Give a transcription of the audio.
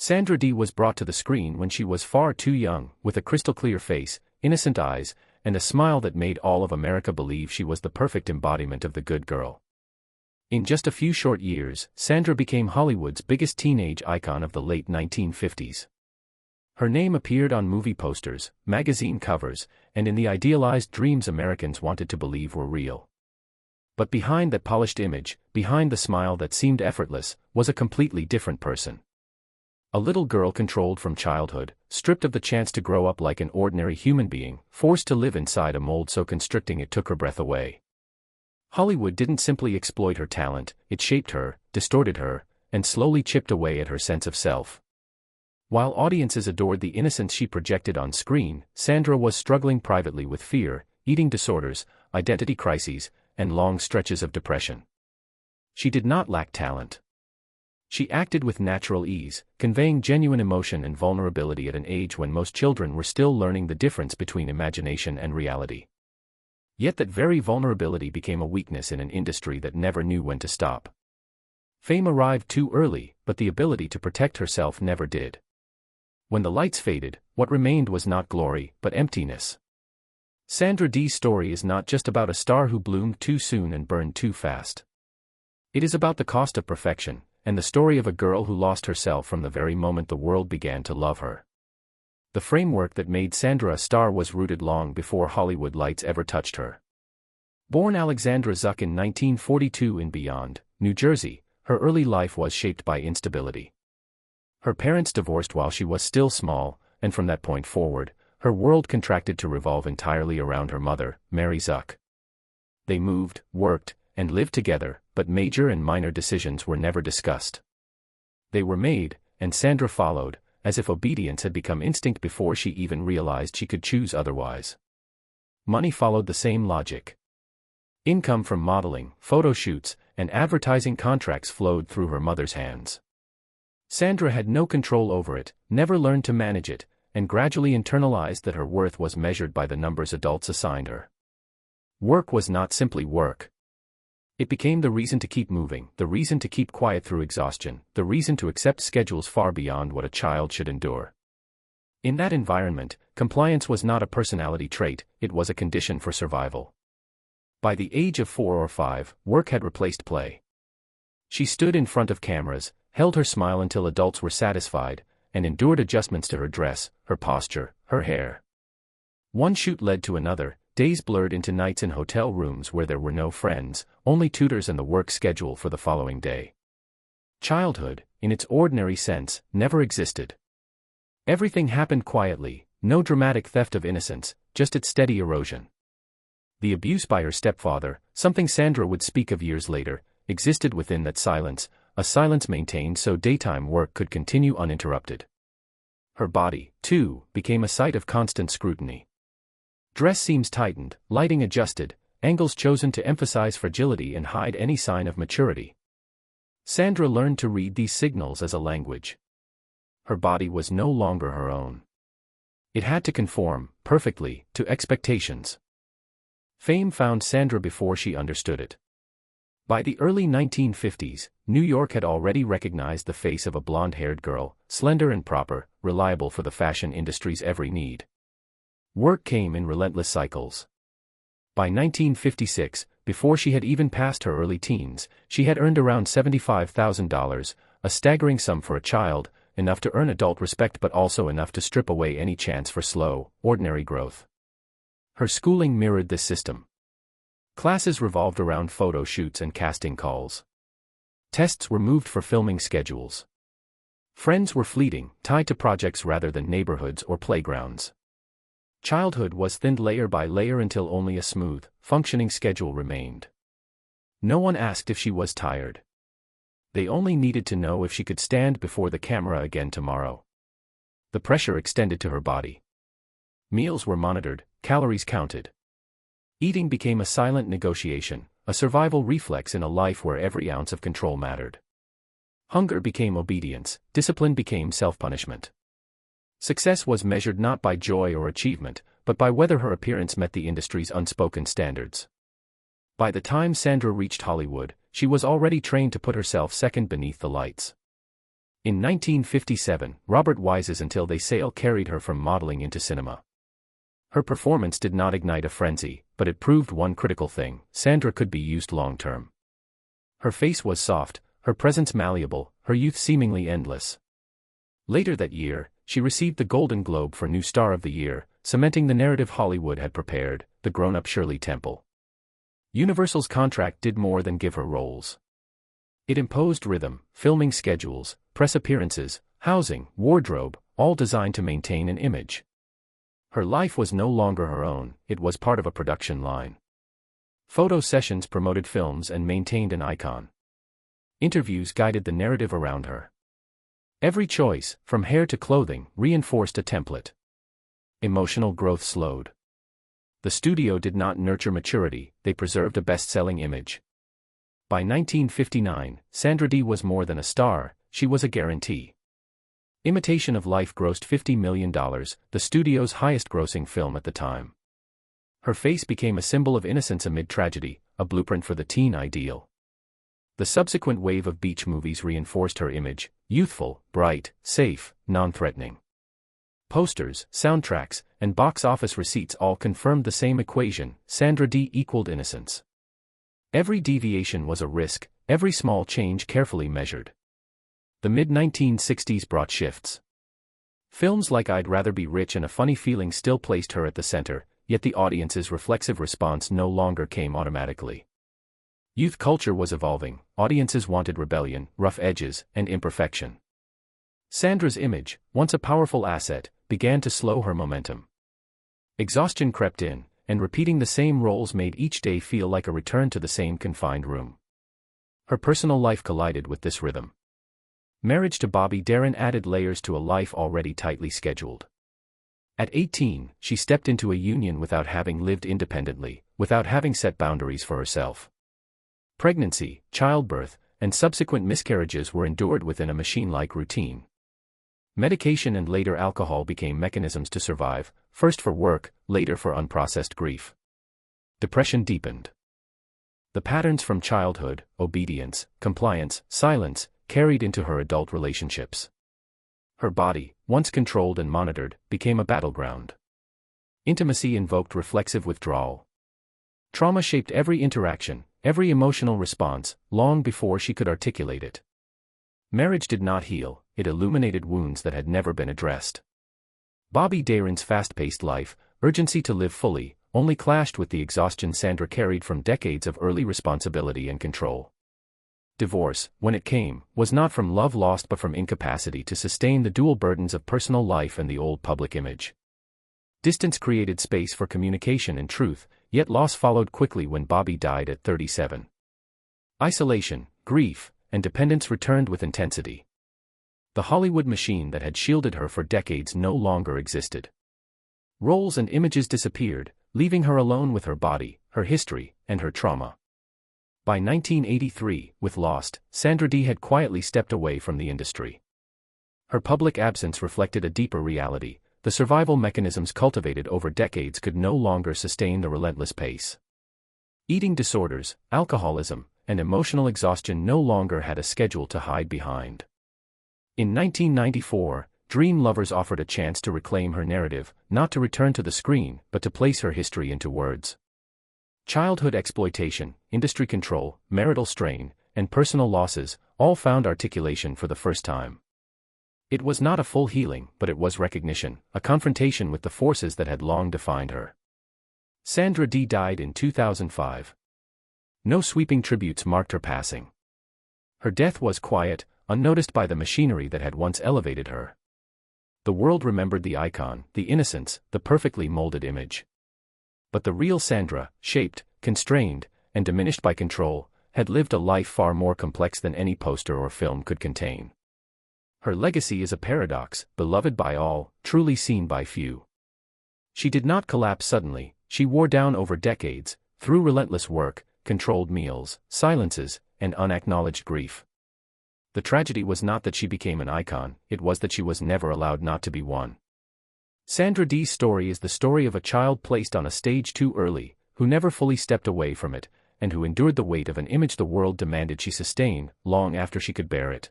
Sandra Dee was brought to the screen when she was far too young, with a crystal-clear face, innocent eyes, and a smile that made all of America believe she was the perfect embodiment of the good girl. In just a few short years, Sandra became Hollywood's biggest teenage icon of the late 1950s. Her name appeared on movie posters, magazine covers, and in the idealized dreams Americans wanted to believe were real. But behind that polished image, behind the smile that seemed effortless, was a completely different person. A little girl controlled from childhood, stripped of the chance to grow up like an ordinary human being, forced to live inside a mold so constricting it took her breath away. Hollywood didn't simply exploit her talent, it shaped her, distorted her, and slowly chipped away at her sense of self. While audiences adored the innocence she projected on screen, Sandra was struggling privately with fear, eating disorders, identity crises, and long stretches of depression. She did not lack talent. She acted with natural ease, conveying genuine emotion and vulnerability at an age when most children were still learning the difference between imagination and reality. Yet that very vulnerability became a weakness in an industry that never knew when to stop. Fame arrived too early, but the ability to protect herself never did. When the lights faded, what remained was not glory, but emptiness. Sandra Dee's story is not just about a star who bloomed too soon and burned too fast. It is about the cost of perfection, and the story of a girl who lost herself from the very moment the world began to love her. The framework that made Sandra a star was rooted long before Hollywood lights ever touched her. Born Alexandra Zuck in 1942 in Beyond, New Jersey, her early life was shaped by instability. Her parents divorced while she was still small, and from that point forward, her world contracted to revolve entirely around her mother, Mary Zuck. They moved, worked, and lived together, but major and minor decisions were never discussed. They were made, and Sandra followed, as if obedience had become instinct before she even realized she could choose otherwise. Money followed the same logic. Income from modeling, photo shoots, and advertising contracts flowed through her mother's hands. Sandra had no control over it, never learned to manage it, and gradually internalized that her worth was measured by the numbers adults assigned her. Work was not simply work. It became the reason to keep moving, the reason to keep quiet through exhaustion, the reason to accept schedules far beyond what a child should endure. In that environment, compliance was not a personality trait, it was a condition for survival. By the age of 4 or 5, work had replaced play. She stood in front of cameras, held her smile until adults were satisfied, and endured adjustments to her dress, her posture, her hair. One shoot led to another, days blurred into nights in hotel rooms where there were no friends, only tutors and the work schedule for the following day. Childhood, in its ordinary sense, never existed. Everything happened quietly, no dramatic theft of innocence, just its steady erosion. The abuse by her stepfather, something Sandra would speak of years later, existed within that silence, a silence maintained so daytime work could continue uninterrupted. Her body, too, became a site of constant scrutiny. Dress seams tightened, lighting adjusted, angles chosen to emphasize fragility and hide any sign of maturity. Sandra learned to read these signals as a language. Her body was no longer her own. It had to conform, perfectly, to expectations. Fame found Sandra before she understood it. By the early 1950s, New York had already recognized the face of a blonde-haired girl, slender and proper, reliable for the fashion industry's every need. Work came in relentless cycles. By 1956, before she had even passed her early teens, she had earned around $75,000, a staggering sum for a child, enough to earn adult respect but also enough to strip away any chance for slow, ordinary growth. Her schooling mirrored this system. Classes revolved around photo shoots and casting calls. Tests were moved for filming schedules. Friends were fleeting, tied to projects rather than neighborhoods or playgrounds. Childhood was thinned layer by layer until only a smooth, functioning schedule remained. No one asked if she was tired. They only needed to know if she could stand before the camera again tomorrow. The pressure extended to her body. Meals were monitored, calories counted. Eating became a silent negotiation, a survival reflex in a life where every ounce of control mattered. Hunger became obedience, discipline became self-punishment. Success was measured not by joy or achievement, but by whether her appearance met the industry's unspoken standards. By the time Sandra reached Hollywood, she was already trained to put herself second beneath the lights. In 1957, Robert Wise's Until They Sail carried her from modeling into cinema. Her performance did not ignite a frenzy, but it proved one critical thing: Sandra could be used long-term. Her face was soft, her presence malleable, her youth seemingly endless. Later that year, she received the Golden Globe for New Star of the Year, cementing the narrative Hollywood had prepared, the grown-up Shirley Temple. Universal's contract did more than give her roles. It imposed rhythm, filming schedules, press appearances, housing, wardrobe, all designed to maintain an image. Her life was no longer her own, it was part of a production line. Photo sessions promoted films and maintained an icon. Interviews guided the narrative around her. Every choice, from hair to clothing, reinforced a template. Emotional growth slowed. The studio did not nurture maturity, they preserved a best-selling image. By 1959, Sandra Dee was more than a star, she was a guarantee. Imitation of Life grossed $50 million, the studio's highest-grossing film at the time. Her face became a symbol of innocence amid tragedy, a blueprint for the teen ideal. The subsequent wave of beach movies reinforced her image: youthful, bright, safe, non-threatening. Posters, soundtracks, and box office receipts all confirmed the same equation: Sandra Dee equaled innocence. Every deviation was a risk, every small change carefully measured. The mid-1960s brought shifts. Films like I'd Rather Be Rich and A Funny Feeling still placed her at the center, yet the audience's reflexive response no longer came automatically. Youth culture was evolving, audiences wanted rebellion, rough edges, and imperfection. Sandra's image, once a powerful asset, began to slow her momentum. Exhaustion crept in, and repeating the same roles made each day feel like a return to the same confined room. Her personal life collided with this rhythm. Marriage to Bobby Darin added layers to a life already tightly scheduled. At 18, she stepped into a union without having lived independently, without having set boundaries for herself. Pregnancy, childbirth, and subsequent miscarriages were endured within a machine-like routine. Medication and later alcohol became mechanisms to survive, first for work, later for unprocessed grief. Depression deepened. The patterns from childhood, obedience, compliance, silence, carried into her adult relationships. Her body, once controlled and monitored, became a battleground. Intimacy invoked reflexive withdrawal. Trauma shaped every interaction, every emotional response, long before she could articulate it. Marriage did not heal, it illuminated wounds that had never been addressed. Bobby Darin's fast-paced life, urgency to live fully, only clashed with the exhaustion Sandra carried from decades of early responsibility and control. Divorce, when it came, was not from love lost but from incapacity to sustain the dual burdens of personal life and the old public image. Distance created space for communication and truth, yet loss followed quickly when Bobby died at 37. Isolation, grief, and dependence returned with intensity. The Hollywood machine that had shielded her for decades no longer existed. Roles and images disappeared, leaving her alone with her body, her history, and her trauma. By 1983, with Lost, Sandra Dee had quietly stepped away from the industry. Her public absence reflected a deeper reality: the survival mechanisms cultivated over decades could no longer sustain the relentless pace. Eating disorders, alcoholism, and emotional exhaustion no longer had a schedule to hide behind. In 1994, Dream Lovers offered a chance to reclaim her narrative, not to return to the screen, but to place her history into words. Childhood exploitation, industry control, marital strain, and personal losses, all found articulation for the first time. It was not a full healing, but it was recognition, a confrontation with the forces that had long defined her. Sandra Dee died in 2005. No sweeping tributes marked her passing. Her death was quiet, unnoticed by the machinery that had once elevated her. The world remembered the icon, the innocence, the perfectly molded image. But the real Sandra, shaped, constrained, and diminished by control, had lived a life far more complex than any poster or film could contain. Her legacy is a paradox: beloved by all, truly seen by few. She did not collapse suddenly, she wore down over decades, through relentless work, controlled meals, silences, and unacknowledged grief. The tragedy was not that she became an icon, it was that she was never allowed not to be one. Sandra Dee's story is the story of a child placed on a stage too early, who never fully stepped away from it, and who endured the weight of an image the world demanded she sustain, long after she could bear it.